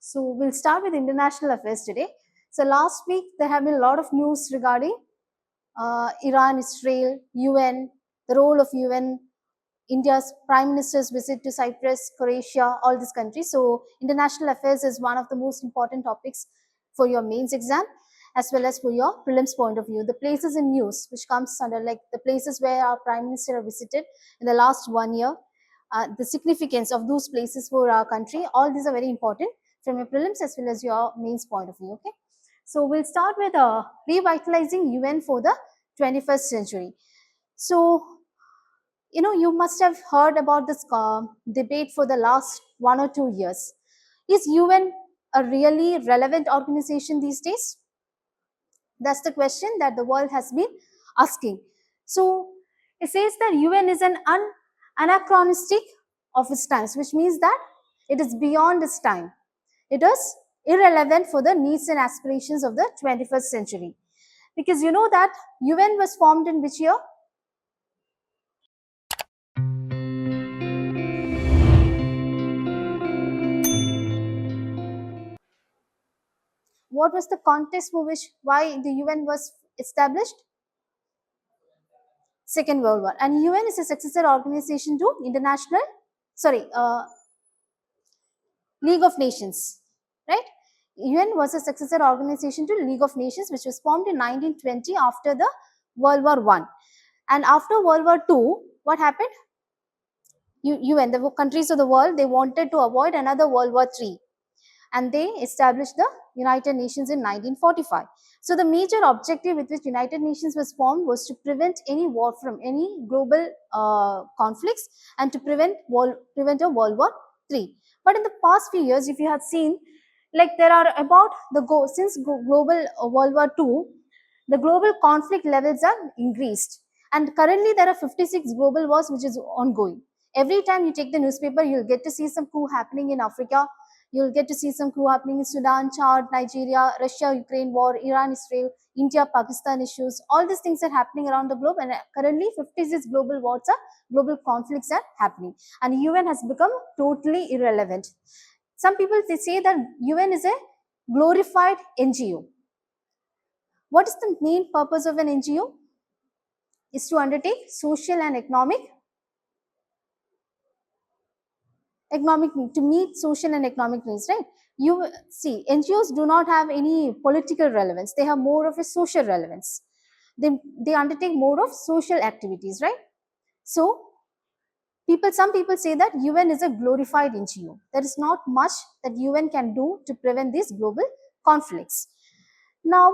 So we'll start with international affairs today. So last week there have been a lot of news regarding Iran, Israel, UN, the role of UN, India's prime minister's visit to Cyprus, Croatia, all these countries. So international affairs is one of the most important topics for your mains exam as well as for your prelims point of view. The places in news which comes under like the places where our prime minister have visited in the last 1 year, the significance of those places for our country, all these are very important from your prelims as well as your mains point of view. Okay, so we'll start with revitalizing UN for the 21st century. So you must have heard about this debate for the last 1 or 2 years. Is UN a really relevant organization these days? That's the question that the world has been asking. So it says that UN is an anachronistic of its times, which means that it is beyond its time. It is irrelevant for the needs and aspirations of the 21st century. Because you know that UN was formed in which year? What was the context for which why the UN was established? Second World War. And UN is a successor organization to League of Nations, right? UN was a successor organization to League of Nations, which was formed in 1920 after the World War I. And after World War II, what happened? UN, the countries of the world, they wanted to avoid another World War III. And they established the United Nations in 1945. So the major objective with which United Nations was formed was to prevent any war from any global conflicts and to prevent a World War III. But in the past few years, if you have seen, like there are about since global World War II, the global conflict levels are increased. And currently there are 56 global wars which is ongoing. Every time you take the newspaper, you'll get to see some coup happening in Africa. You'll get to see some coup happening in Sudan, Chad, Nigeria, Russia, Ukraine war, Iran, Israel, India, Pakistan issues. All these things are happening around the globe, and currently 56 global conflicts are happening. And UN has become totally irrelevant. Some people they say that UN is a glorified NGO. What is the main purpose of an NGO? Is to undertake social and economic to meet social and economic needs, right? You see, NGOs do not have any political relevance. They have more of a social relevance. They undertake more of social activities, right? So some people say that UN is a glorified NGO. There is not much that UN can do to prevent these global conflicts. Now,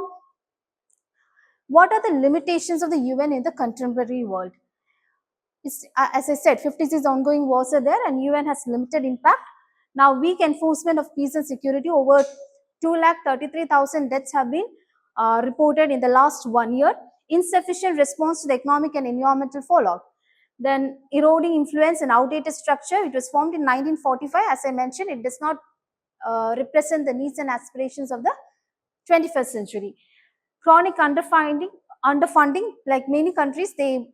what are the limitations of the UN in the contemporary world? As I said, 56 ongoing wars are there and UN has limited impact. Now, weak enforcement of peace and security, over 233,000 deaths have been reported in the last 1 year. Insufficient response to the economic and environmental fallout. Then eroding influence and outdated structure. It was formed in 1945. As I mentioned, it does not represent the needs and aspirations of the 21st century. Chronic underfunding, like many countries, they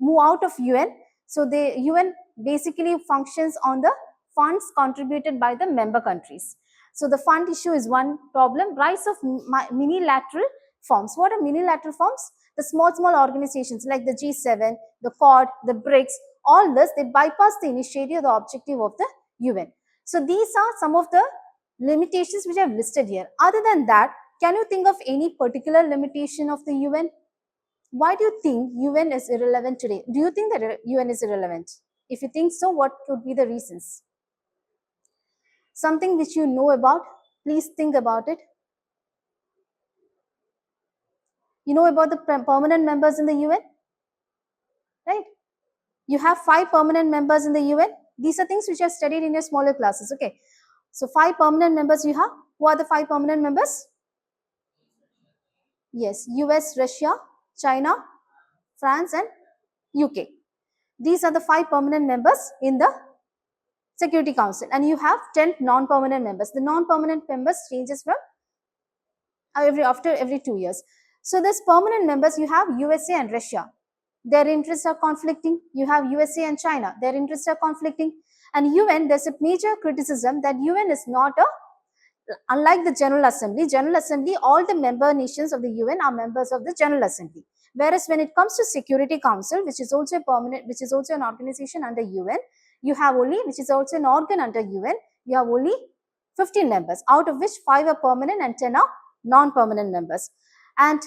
move out of UN. So the UN basically functions on the funds contributed by the member countries. So the fund issue is one problem. Rise of minilateral forms. What are minilateral forms? The small organizations like the G7, the Quad, the BRICS, all this, they bypass the initiative, the objective of the UN. So these are some of the limitations which I have listed here. Other than that, can you think of any particular limitation of the UN? Why do you think UN is irrelevant today? Do you think that UN is irrelevant? If you think so, what could be the reasons? Something which you know about, please think about it. You know about the permanent members in the UN? Right? You have 5 permanent members in the UN. These are things which are studied in your smaller classes. Okay. So 5 permanent members you have. Who are the 5 permanent members? Yes, US, Russia, China, France and UK. These are the 5 permanent members in the Security Council, and you have 10 non-permanent members. The non-permanent members changes from after every 2 years. So this permanent members, you have USA and Russia. Their interests are conflicting. You have USA and China. Their interests are conflicting. And UN, there's a major criticism that UN is not a, unlike the General Assembly, all the member nations of the UN are members of the General Assembly. Whereas when it comes to Security Council, which is also a permanent, which is also an organization under UN, you have only, which is also an organ under UN, you have only 15 members, out of which 5 are permanent and 10 are non-permanent members. And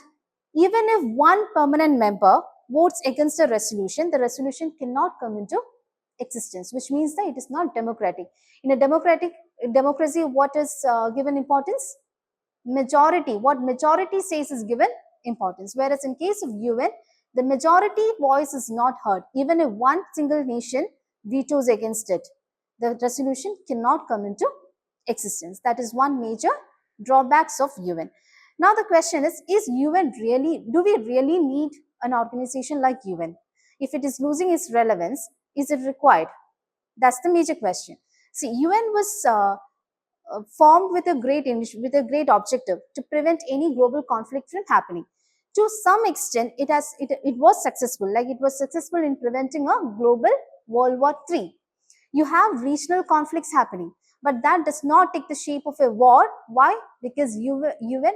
even if one permanent member votes against a resolution, the resolution cannot come into existence, which means that it is not democratic. In a democracy, what is given importance? Majority. What majority says is given importance. Whereas in case of UN, the majority voice is not heard. Even if one single nation vetoes against it, the resolution cannot come into existence. That is one major drawbacks of UN. Now the question is UN really, do we really need an organization like UN? If it is losing its relevance, is it required? That's the major question. See, UN was formed with a great objective to prevent any global conflict from happening. To some extent, it was successful. Like it was successful in preventing a global World War III. You have regional conflicts happening, but that does not take the shape of a war. Why? Because UN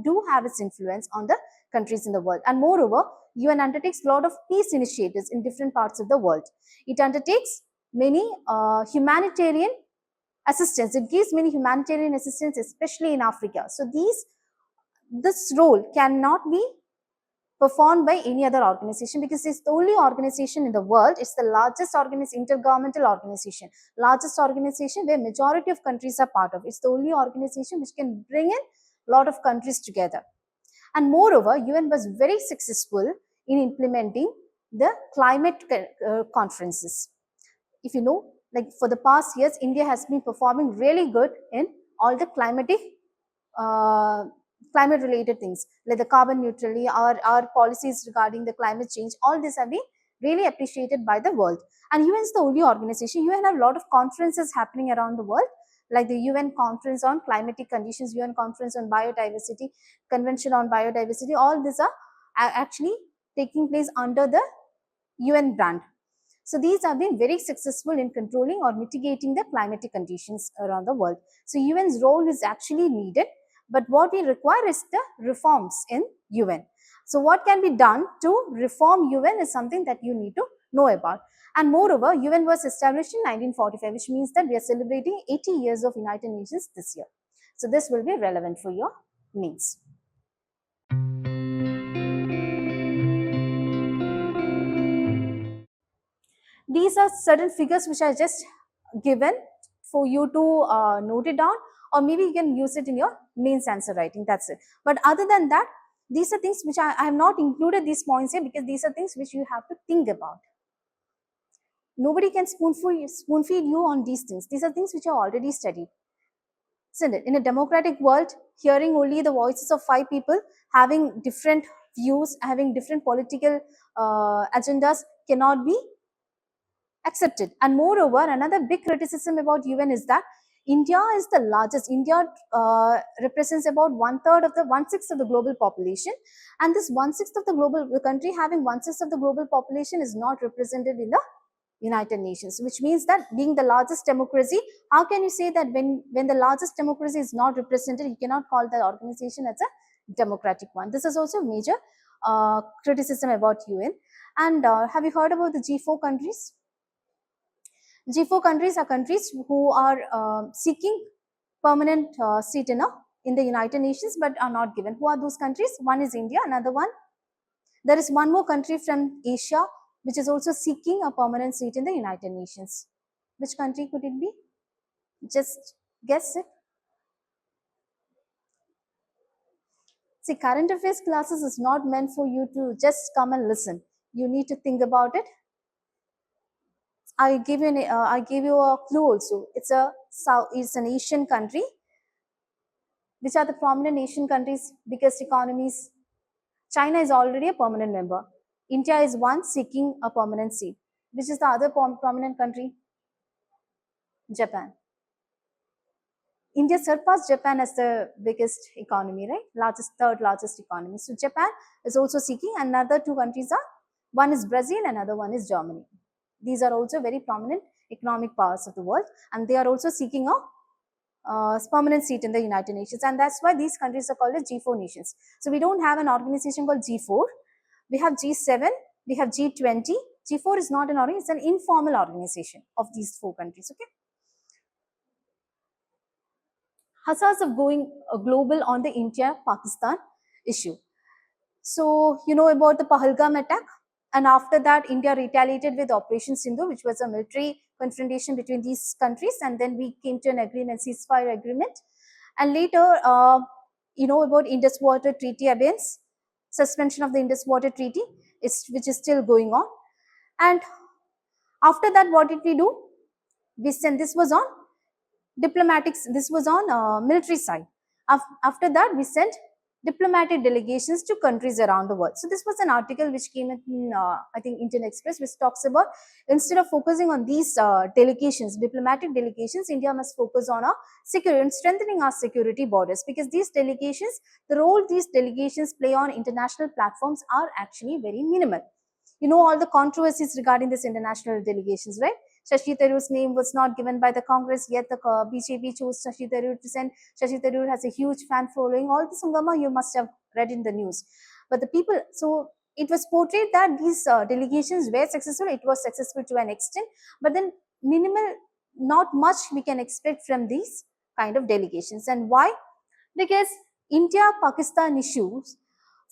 do have its influence on the countries in the world. And moreover, UN undertakes a lot of peace initiatives in different parts of the world. It undertakes many humanitarian assistance. It gives many humanitarian assistance, especially in Africa. So this role cannot be performed by any other organization because it's the only organization in the world. It's the largest intergovernmental organization, largest organization where majority of countries are part of. It's the only organization which can bring in a lot of countries together. And moreover, UN was very successful in implementing the climate conferences. If you know, like for the past years, India has been performing really good in all the climate related things, like the carbon neutrality, our policies regarding the climate change. All this have been really appreciated by the world. And UN is the only organization. UN have a lot of conferences happening around the world, like the UN Conference on Climatic Conditions, UN Conference on Biodiversity, Convention on Biodiversity. All these are actually taking place under the UN brand. So these have been very successful in controlling or mitigating the climatic conditions around the world. So UN's role is actually needed, but what we require is the reforms in UN. So what can be done to reform UN is something that you need to know about. And moreover, UN was established in 1945, which means that we are celebrating 80 years of United Nations this year. So this will be relevant for your needs. These are certain figures which I just given for you to note it down, or maybe you can use it in your mains answer writing. That's it. But other than that, these are things which I have not included these points here because these are things which you have to think about. Nobody can spoon feed you on these things. These are things which are already studied. Isn't it? In a democratic world, hearing only the voices of 5 people, having different views, having different political agendas cannot be accepted. And moreover, another big criticism about UN is that India is the largest. India represents about 1/6 of the global population, and this 1/6 of the country having 1/6 of the global population is not represented in the United Nations, which means that being the largest democracy, how can you say that when the largest democracy is not represented, you cannot call that organization as a democratic one? This is also a major criticism about UN. And have you heard about the G4 countries? G4 countries are countries who are seeking permanent seat in the United Nations but are not given. Who are those countries? One is India, another one. There is one more country from Asia which is also seeking a permanent seat in the United Nations. Which country could it be? Just guess it. See, current affairs classes is not meant for you to just come and listen. You need to think about it. I gave you a clue also. It's an Asian country. Which are the prominent Asian countries, biggest economies? China is already a permanent member. India is one seeking a permanent seat. Which is the other prominent country? Japan. India surpassed Japan as the biggest economy, right? Third largest economy. So Japan is also seeking. Another 2 countries are, one is Brazil, another one is Germany. These are also very prominent economic powers of the world, and they are also seeking a permanent seat in the United Nations, and that's why these countries are called as G4 nations. So we don't have an organization called G4. We have G7, we have G20. G4 is not an organization; it's an informal organization of these 4 countries. Okay. Hazards of going global on the India-Pakistan issue. So you know about the Pahalgam attack, and after that, India retaliated with Operation Sindhu, which was a military confrontation between these countries, and then we came to an agreement, ceasefire agreement. And later, you know about Indus Water Treaty abeyance, suspension of the Indus Water Treaty, which is still going on. And after that, what did we do? We sent, this was on diplomatics, this was on military side. After that, we sent diplomatic delegations to countries around the world. So this was an article which came in, I think, Indian Express, which talks about, instead of focusing on these delegations, diplomatic delegations, India must focus on our security and strengthening our security borders, because these delegations, the role these delegations play on international platforms are actually very minimal. You know all the controversies regarding this international delegations, right? Shashi Tharoor's name was not given by the Congress, yet the BJP chose Shashi Tharoor to send. Shashi Tharoor has a huge fan following. All this hungama you must have read in the news. But the people, so it was portrayed that these delegations were successful. It was successful to an extent, but then minimal, not much we can expect from these kind of delegations. And why? Because India-Pakistan issues,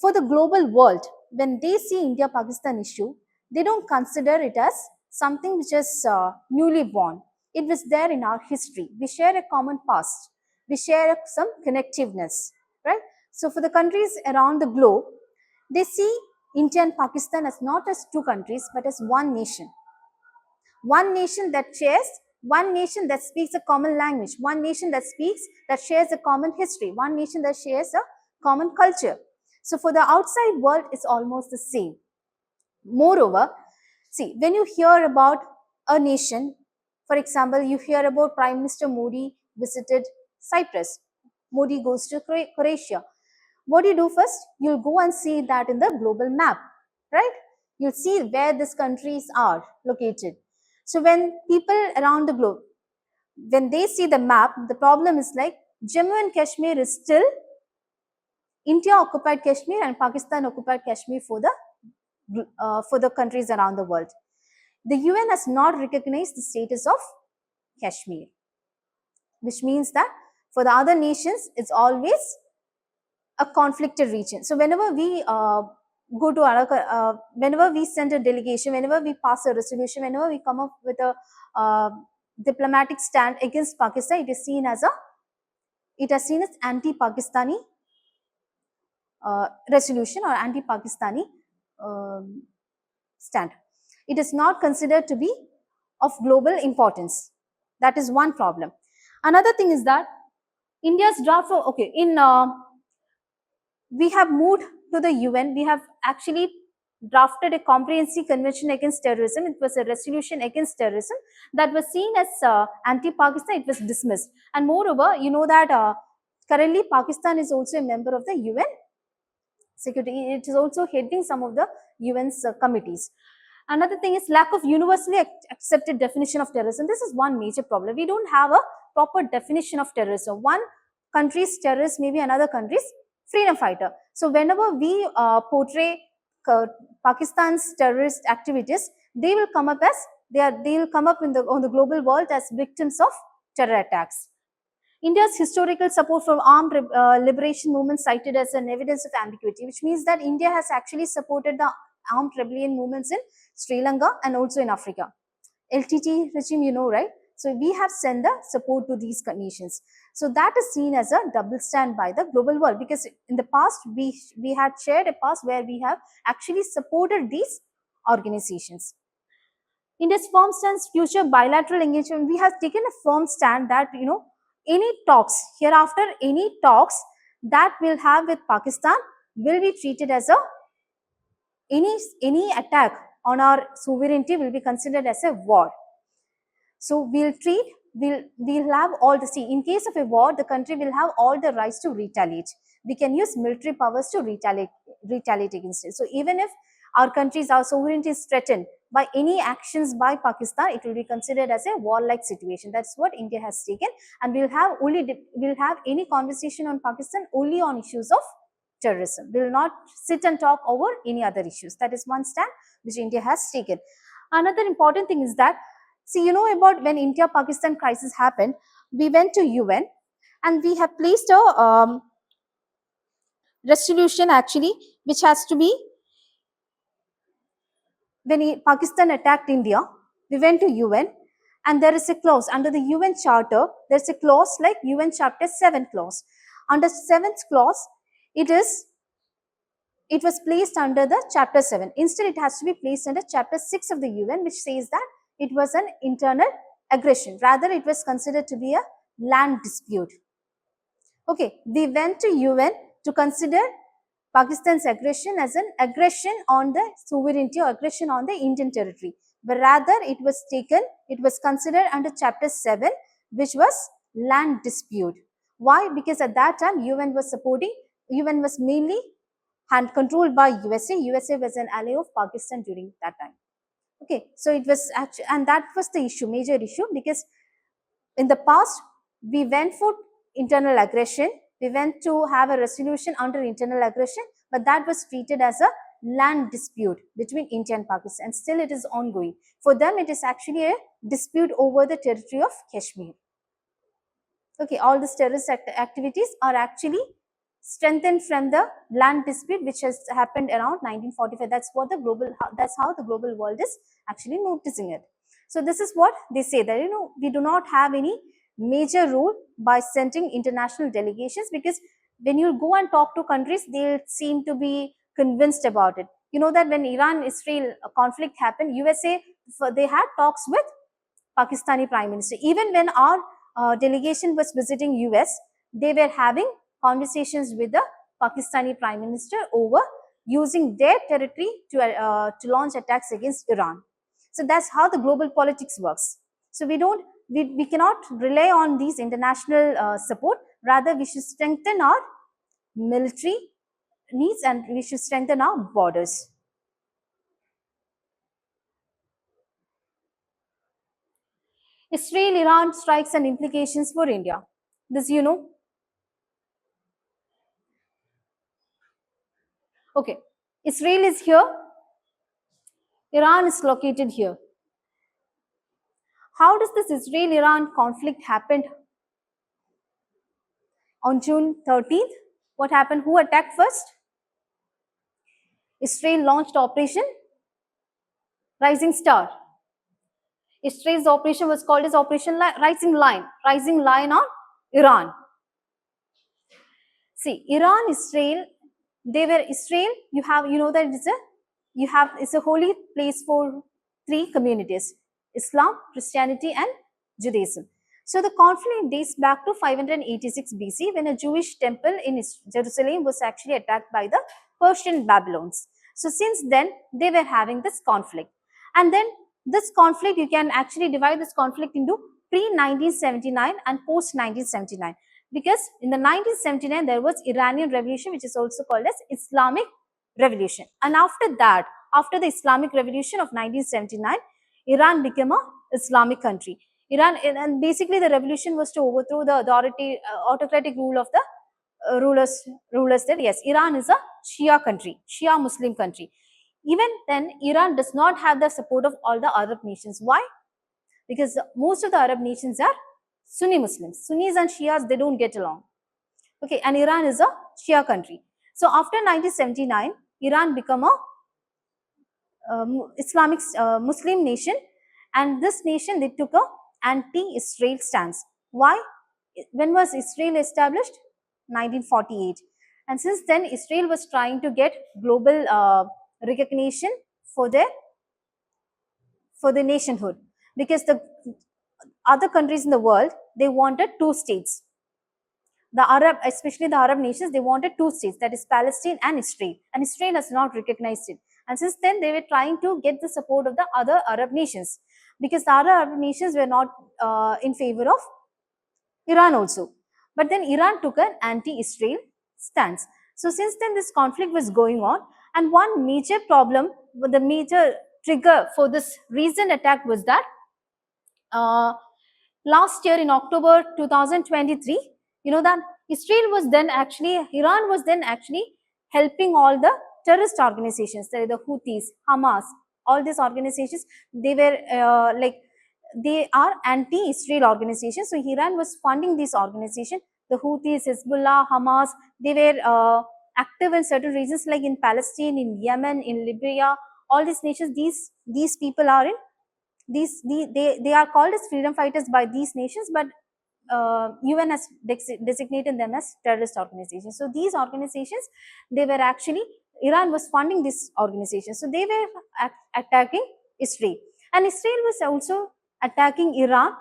for the global world, when they see India-Pakistan issue, they don't consider it as something which is newly born. It was there in our history. We share a common past. We share some connectiveness, right? So for the countries around the globe, they see India and Pakistan as not as 2 countries, but as one nation. One nation that shares, one nation that speaks a common language, one nation that shares a common history, one nation that shares a common culture. So for the outside world, it's almost the same. Moreover, see, when you hear about a nation, for example, you hear about Prime Minister Modi visited Cyprus. Modi goes to Croatia. What do you do first? You'll go and see that in the global map, right? You'll see where these countries are located. So when people around the globe, when they see the map, the problem is like Jammu and Kashmir is still India occupied Kashmir and Pakistan occupied Kashmir for the countries around the world. The UN has not recognized the status of Kashmir, which means that for the other nations, it's always a conflicted region. So whenever we whenever we send a delegation, whenever we pass a resolution, whenever we come up with a diplomatic stand against Pakistan, it is seen as anti-Pakistani resolution or anti-Pakistani stand. It is not considered to be of global importance. That is one problem. Another thing is that India's draft for, we have moved to the UN. We have actually drafted a comprehensive convention against terrorism. It was a resolution against terrorism that was seen as anti-Pakistan. It was dismissed. And moreover, you know that currently Pakistan is also a member of the UN security. It is also heading some of the UN's committees. Another thing is lack of universally accepted definition of terrorism. This is one major problem. We don't have a proper definition of terrorism. One country's terrorist may be another country's freedom fighter. So whenever we portray Pakistan's terrorist activities, they will come up as they will come up on the global world as victims of terror attacks. India's historical support for armed liberation movement cited as an evidence of ambiguity, which means that India has actually supported the armed rebellion movements in Sri Lanka and also in Africa. LTT regime, you know, right? So we have sent the support to these nations. So that is seen as a double stand by the global world, because in the past we had shared a past where we have actually supported these organizations. India's firm stance, future bilateral engagement, we have taken a firm stand that, you know, any talks hereafter, any talks that we'll have with Pakistan will be treated as a any attack on our sovereignty will be considered as a war. So we'll have all the, see, in case of a war, the country will have all the rights to retaliate. We can use military powers to retaliate against it. So even if our countries, our sovereignty is threatened by any actions by Pakistan, it will be considered as a war-like situation. That's what India has taken, and we'll have any conversation on Pakistan only on issues of terrorism. We will not sit and talk over any other issues. That is one stand which India has taken. Another important thing is that, see, you know about when India-Pakistan crisis happened, we went to UN and we have placed a resolution actually, which has to be, when Pakistan attacked India, we went to UN and there is a clause under the UN Charter, there's a clause like UN Chapter 7 clause. Under 7th clause, it was placed under the Chapter 7. Instead, it has to be placed under Chapter 6 of the UN, which says that it was an internal aggression. Rather, it was considered to be a land dispute. Okay, we went to UN to consider Pakistan's aggression as an aggression on the sovereignty or aggression on the Indian territory. But rather, it was considered under Chapter 7, which was land dispute. Why? Because at that time, UN was mainly controlled by USA. USA was an ally of Pakistan during that time. Okay, so it was actually, and that was the issue, major issue, because in the past, we went for internal aggression. We went to have a resolution under internal aggression, but that was treated as a land dispute between India and Pakistan. And still it is ongoing. For them, it is actually a dispute over the territory of Kashmir. Okay, all these terrorist activities are actually strengthened from the land dispute which has happened around 1945. That's how the global world is actually noticing it. So this is what they say, that we do not have any major role by sending international delegations, because when you go and talk to countries, they seem to be convinced about it. You know that when Iran-Israel conflict happened, USA, they had talks with Pakistani Prime Minister. Even when our delegation was visiting US, they were having conversations with the Pakistani Prime Minister over using their territory to launch attacks against Iran. So that's how the global politics works. So we cannot rely on these international support. Rather, we should strengthen our military needs and we should strengthen our borders. Israel-Iran strikes and implications for India. This you know. Okay, Israel is here, Iran is located here. How does this Israel-Iran conflict happen? On June 13th, what happened? Who attacked first? Israel launched Operation Rising Star. Israel's operation was called as Operation Rising Lion on Iran. See, Iran, Israel, Israel, it's a holy place for three communities: Islam, Christianity, and Judaism. So the conflict dates back to 586 BC, when a Jewish temple in Jerusalem was actually attacked by the Persian Babylons. So since then, they were having this conflict. And then this conflict, you can actually divide this conflict into pre-1979 and post-1979. Because in the 1979, there was Iranian Revolution, which is also called as Islamic Revolution. And after that, after the Islamic Revolution of 1979, Iran became an Islamic country. Iran, and basically the revolution was to overthrow the autocratic rule of the rulers there. Yes, Iran is a Shia country, Shia Muslim country. Even then, Iran does not have the support of all the Arab nations. Why? Because most of the Arab nations are Sunni Muslims. Sunnis and Shias, they don't get along. Okay, and Iran is a Shia country. So after 1979, Iran became a Islamic Muslim nation, and this nation, they took a anti-Israel stance. Why? When was Israel established? 1948. And since then, Israel was trying to get global recognition for the nationhood, because the other countries in the world, they wanted two states. Especially the Arab nations, they wanted two states, that is Palestine and Israel. And Israel has not recognized it. And since then, they were trying to get the support of the other Arab nations, because the other Arab nations were not in favor of Iran also. But then Iran took an anti-Israel stance. So since then, this conflict was going on, And one major problem, the major trigger for this recent attack was that uh, last year in October 2023, you know that Iran was then actually helping all the terrorist organizations, the Houthis, Hamas, all these organizations. They were they are anti-Israel organizations. So Iran was funding these organizations, the Houthis, Hezbollah, Hamas. They were active in certain regions like in Palestine, in Yemen, in Libya. All these nations, these people are in they are called as freedom fighters by these nations, but UN has designated them as terrorist organizations. So these organizations, they were actually, Iran was funding these organizations. So they were attacking Israel. And Israel was also attacking Iran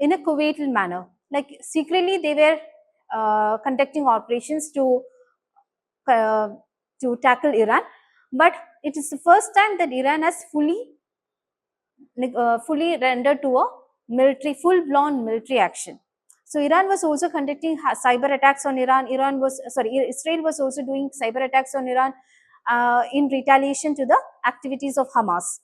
in a Kuwaiti manner. Like secretly, they were conducting operations uh, to tackle Iran. But it is the first time that Iran has fully rendered to a military, full-blown military action. So Iran was also conducting cyber attacks on Iran. Israel was also doing cyber attacks on Iran in retaliation to the activities of Hamas,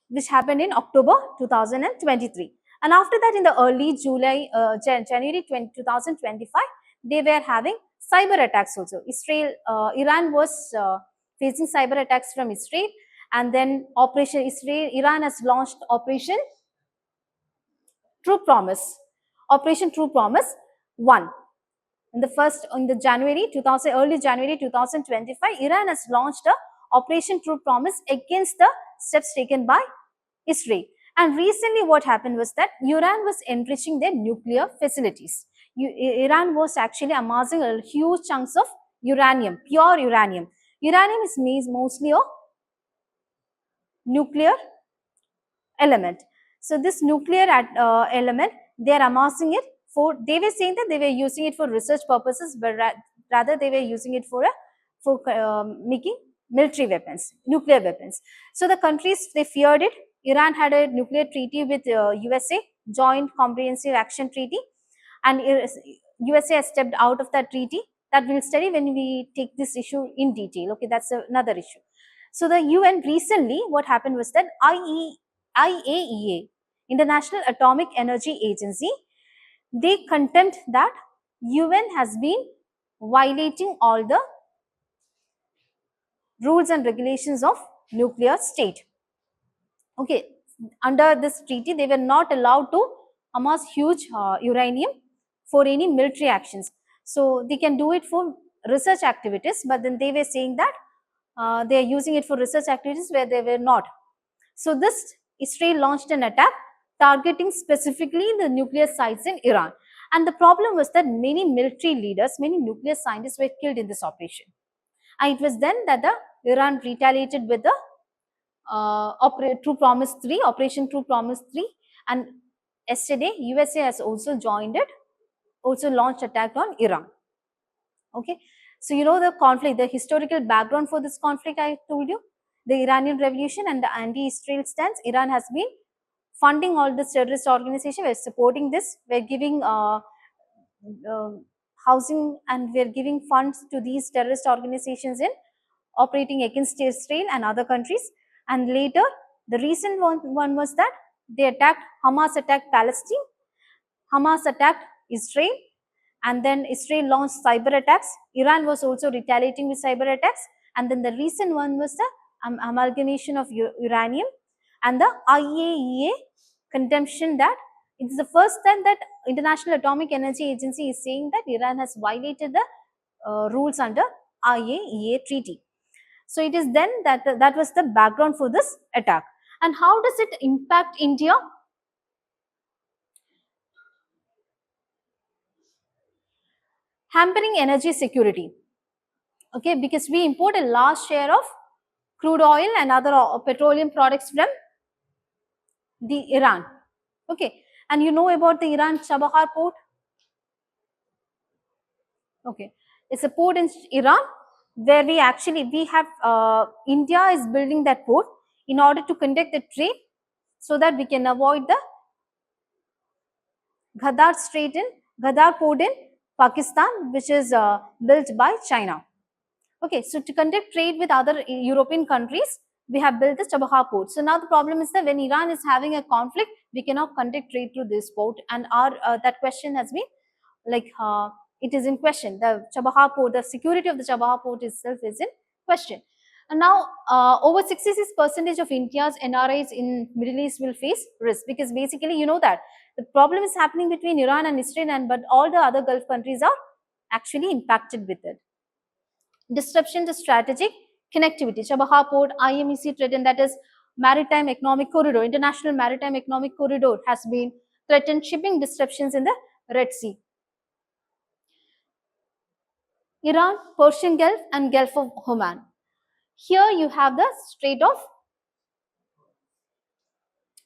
which happened in October 2023. And after that, in the early January 2025, they were having cyber attacks also. Iran was facing cyber attacks from Israel, and then Iran has launched Operation True Promise 1. In the early January 2025, Iran has launched a Operation True Promise against the steps taken by Israel. And recently what happened was that Iran was enriching their nuclear facilities. Iran was actually amassing a huge chunks of uranium, pure uranium. Uranium is mostly a nuclear element. So this nuclear element, they are amassing it they were saying that they were using it for research purposes, but rather they were using it for making military weapons, nuclear weapons. So the countries, they feared it. Iran had a nuclear treaty with USA, Joint Comprehensive Action Treaty, and USA has stepped out of that treaty. That we'll study when we take this issue in detail. Okay, that's another issue. So the UN recently, what happened was that IAEA, International Atomic Energy Agency, they contend that UN has been violating all the rules and regulations of nuclear state. Okay, under this treaty, they were not allowed to amass huge uranium for any military actions. So they can do it for research activities, but then they were saying that they are using it for research activities where they were not. So this Israel launched an attack targeting specifically the nuclear sites in Iran. And the problem was that many military leaders, many nuclear scientists were killed in this operation. And it was then that Iran retaliated with the Operation True Promise 3. And yesterday, USA has also joined it, also launched attack on Iran. Okay. So you know the conflict, the historical background for this conflict I told you, the Iranian Revolution and the anti-Israel stance. Iran has been funding all the terrorist organizations. We're supporting this. We're giving housing, and we're giving funds to these terrorist organizations in operating against Israel and other countries. And later, the recent one was that Hamas attacked Palestine, Hamas attacked Israel, and then Israel launched cyber attacks. Iran was also retaliating with cyber attacks. And then the recent one was the amalgamation of uranium, and the IAEA contention that it's the first time that International Atomic Energy Agency is saying that Iran has violated the rules under IAEA treaty. So it is then that was the background for this attack. And how does it impact India? Hampering energy security. Okay, because we import a large share of crude oil and other petroleum products from the Iran. Okay, and you know about the Iran Chabahar port? Okay, it's a port in Iran where we have India is building that port in order to conduct the trade so that we can avoid the Ghadar port in Pakistan, which is built by China. Okay, so to conduct trade with other European countries, we have built the Chabahar port. So now the problem is that when Iran is having a conflict, we cannot conduct trade through this port, and our that question has been like it is in question. The Chabahar port, the security of the Chabahar port itself is in question. And now over 66% of India's NRIs in Middle East will face risk, because basically you know that the problem is happening between Iran and Israel, and but all the other Gulf countries are actually impacted with it. Disruption to strategic connectivity. Chabahar port, IMEC threatened, that is Maritime Economic Corridor, International Maritime Economic Corridor has been threatened. Shipping disruptions in the Red Sea. Iran, Persian Gulf and Gulf of Oman. Here you have the Strait of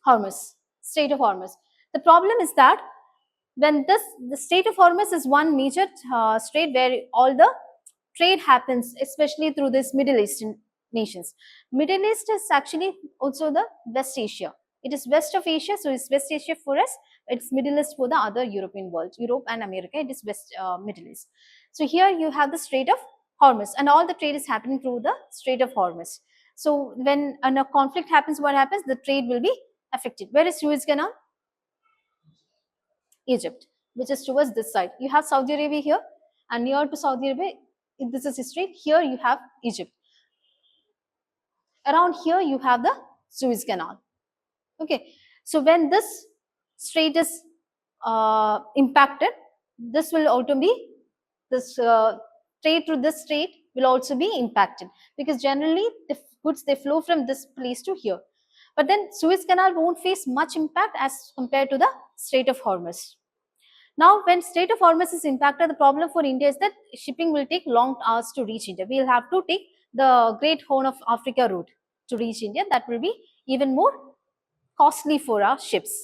Hormuz. Strait of Hormuz. The problem is that when the Strait of Hormuz is one major strait where all the trade happens, especially through this Middle Eastern nations. Middle East is actually also the West Asia. It is west of Asia, so it's West Asia for us. It's Middle East for the other European world, Europe and America. It is West Middle East. So here you have the Strait of Hormuz, and all the trade is happening through the Strait of Hormuz. So when a conflict happens, what happens? The trade will be affected. Where is Suez Canal? Egypt, which is towards this side. You have Saudi Arabia here, and near to Saudi Arabia, this is a strait. Here you have Egypt. Around here you have the Suez Canal. Okay, so when this strait is impacted, this will also be this trade through this strait will also be impacted, because generally the goods they flow from this place to here. But then Suez Canal won't face much impact as compared to the Strait of Hormuz. Now, when Strait of Hormuz is impacted, the problem for India is that shipping will take long hours to reach India. We will have to take the Great Horn of Africa route to reach India. That will be even more costly for our ships.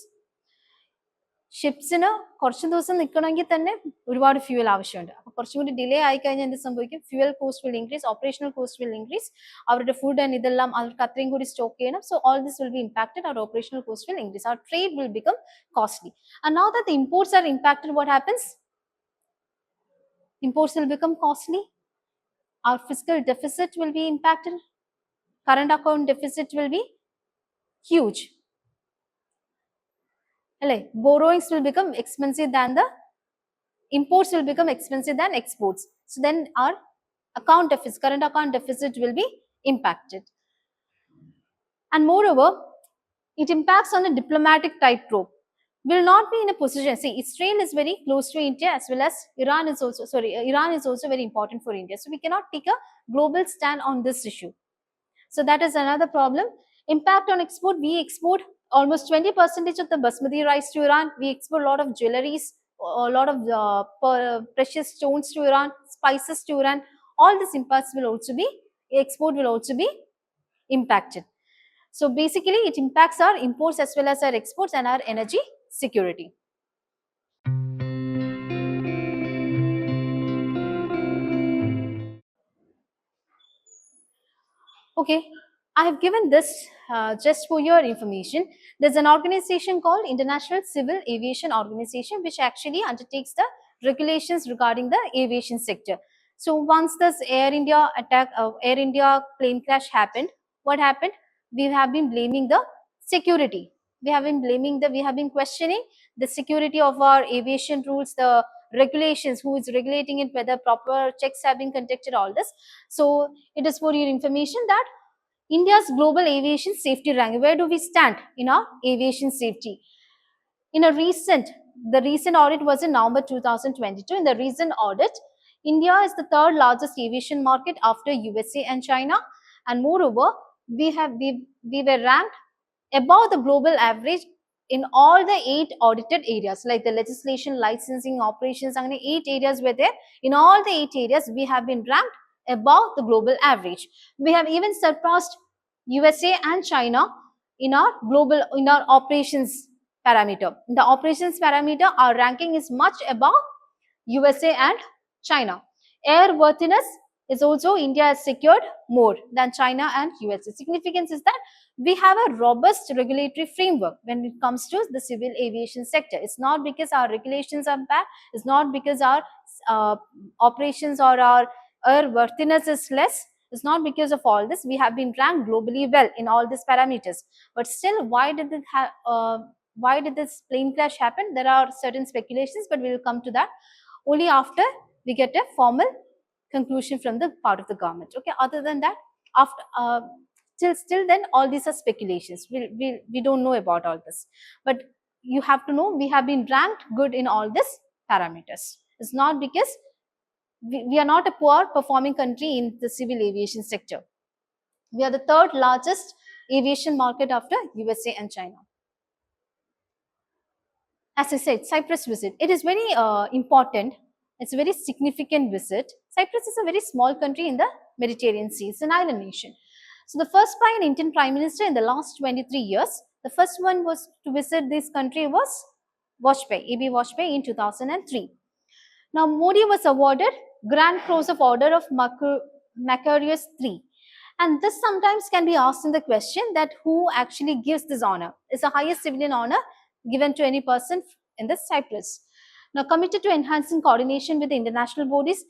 ഷിപ്സിന് കുറച്ച് ദിവസം നിൽക്കണമെങ്കിൽ തന്നെ ഒരുപാട് fuel ആവശ്യമുണ്ട്. അപ്പോൾ കുറച്ചും കൂടി delay ആയി കഴിഞ്ഞാൽ എന്ത് സംഭവിക്കും? Fuel cost will increase, operational cost will increase, അവരുടെ ഫുഡ് ആൻഡ് ഇതെല്ലാം അവർക്ക് അത്രയും കൂടി സ്റ്റോക്ക് ചെയ്യണം. So all this will be impacted, അവർ ഓപ്പറേഷണൽ കോസ്റ്റ് വിൽ ഇൻക്രീസ്, അവർ trade will become costly. And now that the imports are impacted, what happens? Imports will become costly, our fiscal deficit will be impacted, current account deficit will be huge. Borrowings will become expensive than the imports will become expensive than exports. So then our account deficit, current account deficit will be impacted. And moreover, it impacts on a diplomatic tightrope. Will not be in a position. See, Israel is very close to India, as well as Iran is also very important for India. So we cannot take a global stand on this issue. So that is another problem. Impact on export. We export almost 20% of the basmati rice to Iran. We export a lot of jewelries, a lot of precious stones to Iran, spices to Iran. All this impacts will also be, export will also be impacted. So basically it impacts our imports as well as our exports and our energy security. Okay, I have given this just for your information. There's an organization called International Civil Aviation Organization, which actually undertakes the regulations regarding the aviation sector. So once this Air India attack, Air India plane crash happened, what happened? We have been blaming the security. We have been questioning the security of our aviation rules, the regulations, who is regulating it, whether proper checks have been conducted, all this. So it is for your information that India's global aviation safety rank, where do we stand in our aviation safety? In a the recent audit was in November 2022. In the recent audit, India is the third largest aviation market after USA and China. And moreover, we were ranked above the global average in all the 8 audited areas, like the legislation, licensing, operations, and 8 areas were there. In all the 8 areas, we have been ranked above the global average. We have even surpassed USA and China in our operations parameter. In the operations parameter, our ranking is much above USA and China. Airworthiness is also, India has secured more than China and USA. Significance is that we have a robust regulatory framework when it comes to the civil aviation sector. It's not because our regulations are bad, it's not because our operations or our our worthiness is less? It's not because of all this. We have been ranked globally well in all these parameters. But still, why did this plane crash happen? There are certain speculations, but we will come to that only after we get a formal conclusion from the part of the government. Okay. Other than that, after still then, all these are speculations. We don't know about all this. But you have to know we have been ranked good in all these parameters. It's not because we are not a poor performing country in the civil aviation sector. We are the third largest aviation market after USA and China. As I said, Cyprus visit. It is very important. It's a very significant visit. Cyprus is a very small country in the Mediterranean Sea. It's an island nation. So the first Indian Prime Minister in the last 23 years, the first one was to visit this country was Vajpayee, A.B. Vajpayee in 2003. Now Modi was awarded Grand Cross of Order of Macarius III. And this sometimes can be asked in the question that who actually gives this honor? It's the highest civilian honor given to any person in the Cyprus. Now, committed to enhancing coordination with the international bodies.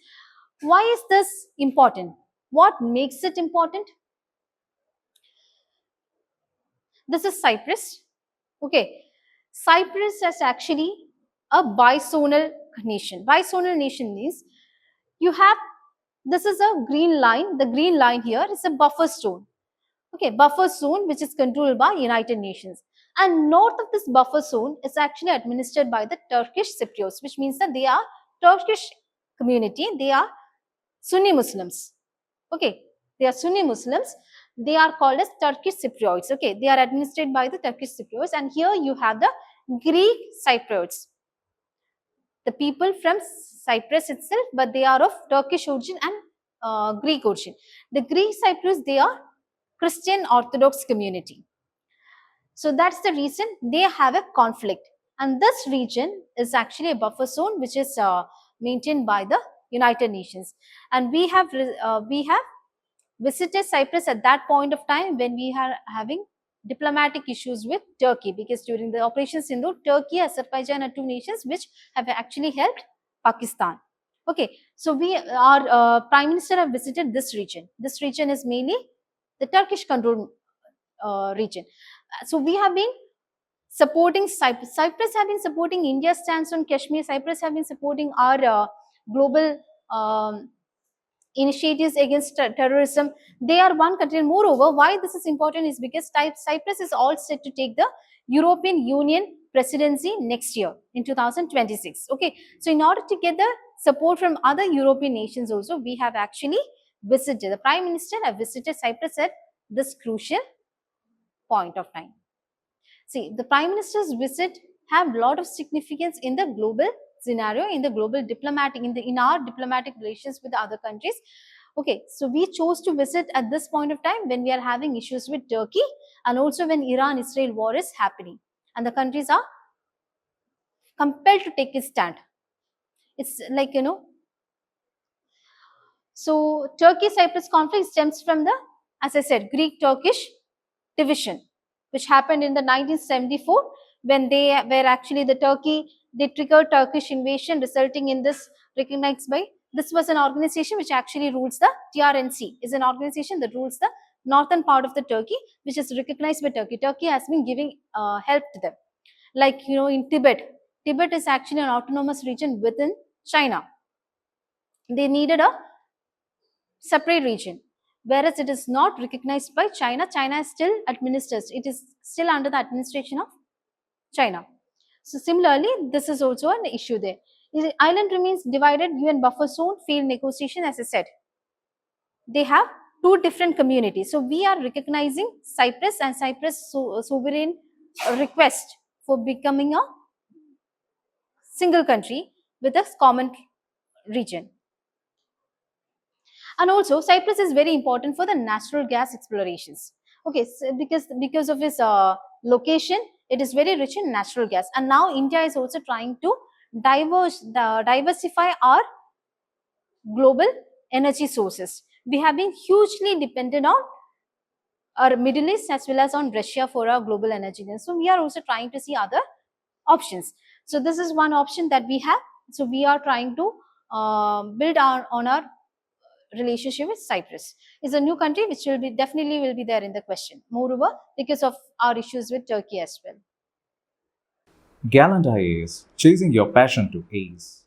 Why is this important? What makes it important? This is Cyprus. Okay. Cyprus is actually a bizonal nation. Bizonal nation means you have, this is a green line. The green line here is a buffer zone. Okay, buffer zone which is controlled by United Nations. And north of this buffer zone is actually administered by the Turkish Cypriots, which means that they are Turkish community. They are Sunni Muslims. Okay, they are Sunni Muslims. They are called as Turkish Cypriots. Okay, they are administered by the Turkish Cypriots. And here you have the Greek Cypriots. The people from Cyprus itself, but they are of Turkish origin and Greek origin. The Greek Cypriots, they are Christian Orthodox community. So that's the reason they have a conflict. And this region is actually a buffer zone which is maintained by the United Nations. And we have visited Cyprus at that point of time when we are having diplomatic issues with Turkey, because during the Operation Sindhu, Turkey and Azerbaijan are two nations which have actually helped Pakistan. Okay, so our Prime Minister have visited this region. This region is mainly the Turkish controlled region. So we have been supporting Cyprus. Cyprus have been supporting India's stance on Kashmir. Cyprus have been supporting our global initiatives against terrorism. They are one country. And moreover, why this is important is because Cyprus is all set to take the European Union presidency next year in 2026. Okay, so in order to get the support from other European nations also, we have actually visited, the Prime Minister have visited Cyprus at this crucial point of time. See, the Prime Minister's visit have a lot of significance in the global scenario, in the global diplomatic, in our diplomatic relations with the other countries. Okay, so we chose to visit at this point of time when we are having issues with Turkey and also when Iran-Israel war is happening and the countries are compelled to take a stand. It's like, so Turkey-Cyprus conflict stems from the, as I said, Greek-Turkish division, which happened in the 1974 when they were actually they triggered Turkish invasion, resulting in this recognized by, this was an organization which actually rules the TRNC, is an organization that rules the northern part of the Turkey, which is recognized by Turkey. Turkey has been giving help to them. Like, in Tibet. Tibet is actually an autonomous region within China. They needed a separate region, whereas it is not recognized by China. China still administers, it is still under the administration of China. So similarly, this is also an issue there. The island remains divided, UN buffer zone, failed negotiation, as I said. They have two different communities. So we are recognizing Cyprus and Cyprus sovereign request for becoming a single country with a common region. And also, Cyprus is very important for the natural gas explorations. Okay, so because of its location, it is very rich in natural gas. And now India is also trying to diversify our global energy sources. We have been hugely dependent on our Middle East as well as on Russia for our global energy. So we are also trying to see other options. So this is one option that we have. So we are trying to build on our relationship with Cyprus. It's a new country which will be definitely will be there in the question. Moreover, because of our issues with Turkey as well. Gallant IAS, chasing your passion to ace.